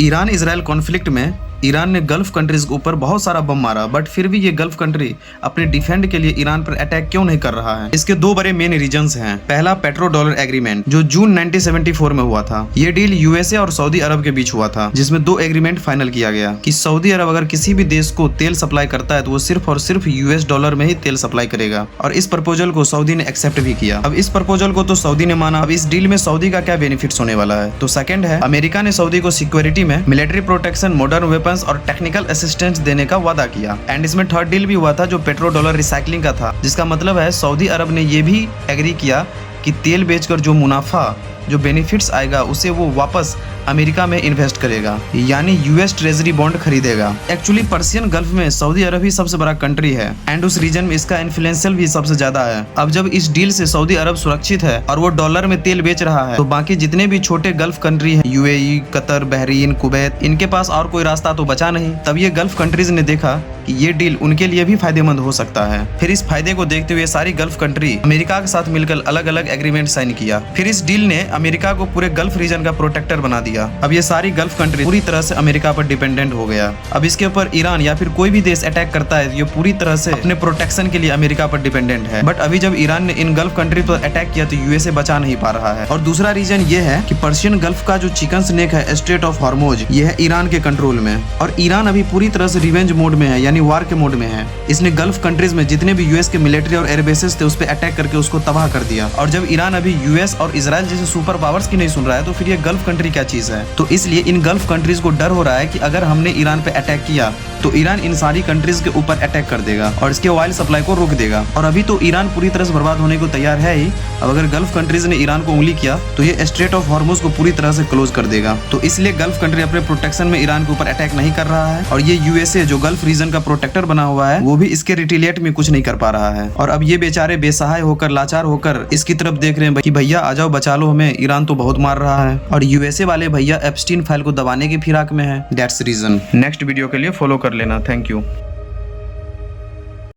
Iran Israel conflict में Iran ने gulf countries के ऊपर बहुत सारा बम मारा, बट फिर भी ये गल्फ कंट्री अपने डिफेंड के लिए ईरान पर अटैक क्यों नहीं कर रहा है? इसके दो बड़े मेन रीजंस हैं। पहला, पेट्रो डॉलर एग्रीमेंट जो जून 1974 में हुआ था। ये डील यूएसए और सऊदी अरब के बीच हुआ था, जिसमें दो एग्रीमेंट फाइनल किया गया कि सऊदी अरब अगर किसी भी देश को तेल सप्लाई करता है तो वो सिर्फ और सिर्फ यूएस डॉलर में ही तेल सप्लाई करेगा, और इस प्रपोजल को सऊदी ने एक्सेप्ट भी किया। अब इस प्रपोजल को तो सऊदी ने माना। अब इस डील में सऊदी का क्या बेनिफिट्स होने वाला है? तो सेकंड है, अमेरिका ने सऊदी को सिक्योरिटी में मिलिट्री प्रोटेक्शन, मॉडर्न वेपन्स और टेक्निकल असिस्टेंस देने का वादा किया। एंड इसमें थर्ड डील भी हुआ था जो पेट्रो डॉलर रिसाइकलिंग का था, जिसका मतलब है सऊदी अरब ने ये भी एग्री किया कि तेल बेचकर जो मुनाफा, जो बेनिफिट्स आएगा उसे वो वापस अमेरिका में इन्वेस्ट करेगा, यानी यूएस ट्रेजरी बॉन्ड खरीदेगा। एक्चुअली पर्शियन गल्फ में सऊदी अरब ही सबसे बड़ा कंट्री है एंड उस रीजन में इसका इन्फ्लुएंशियल भी सबसे ज्यादा है। अब जब इस डील से सऊदी अरब सुरक्षित है और वो डॉलर में तेल बेच रहा है, तो बाकी जितने भी छोटे गल्फ कंट्री है, यूएई, कतर, बहरीन, कुवैत, इनके पास और कोई रास्ता तो बचा नहीं। तब ये गल्फ कंट्रीज ने देखा कि ये डील उनके लिए भी फायदेमंद हो सकता है। फिर इस फायदे को देखते हुए सारी गल्फ कंट्री अमेरिका के साथ मिलकर अलग अलग एग्रीमेंट साइन किया। फिर इस डील ने अमेरिका को पूरे गल्फ रीजन का प्रोटेक्टर बना दिया। अब ये सारी गल्फ कंट्री पूरी तरह से अमेरिका पर डिपेंडेंट हो गया। अब इसके ऊपर ईरान या फिर कोई भी देश अटैक करता है, ये पूरी तरह से अपने प्रोटेक्शन के लिए अमेरिका पर डिपेंडेंट है। बट अभी जब ईरान ने इन गल्फ कंट्री पर अटैक किया तो यूएसए बचा नहीं पा रहा है। और दूसरा रीजन ये है कि पर्शियन गल्फ का जो चिकन स्नेक है, स्ट्रेट ऑफ हॉर्मोज, ये है ईरान के कंट्रोल में, और ईरान अभी पूरी तरह से रिवेंज मोड में है, यानी वार के मोड में है। इसने गल्फ कंट्रीज में जितने भी यूएस के मिलिट्री और एयर बेसेस थे उस पर अटैक करके उसको तबाह कर दिया। और जब ईरान अभी यूएस और इजराइल जैसे सुपर पावर्स की नहीं सुन रहा है, तो फिर ये गल्फ कंट्री क्या चीज है? तो इसलिए इन गल्फ कंट्रीज को डर हो रहा है कि अगर हमने ईरान पे अटैक किया तो ईरान इन सारी कंट्रीज के ऊपर अटैक कर देगा और इसके ऑयल सप्लाई को रोक देगा। और अभी तो ईरान पूरी तरह से बर्बाद होने को तैयार है ही। अब अगर गल्फ कंट्रीज ने ईरान को उंगली किया तो ये स्ट्रेट ऑफ हॉर्मुज को पूरी तरह से क्लोज कर देगा। तो इसलिए गल्फ कंट्री अपने प्रोटेक्शन में ईरान के ऊपर अटैक नहीं कर रहा है, और ये यूएसए जो गल्फ रीजन का प्रोटेक्टर बना हुआ है वो भी इसके रिटेलिएट में कुछ नहीं कर पा रहा है। और अब ये बेचारे बेसहाय होकर, लाचार होकर इसकी तरफ देख रहे हैं कि भैया आ जाओ, बचा लो हमें, ईरान तो बहुत मार रहा है। और यूएसए वाले भैया एप्स्टीन फाइल को दबाने की फिराक में है। That's reason. नेक्स्ट वीडियो के लिए फॉलो कर लेना। Thank you.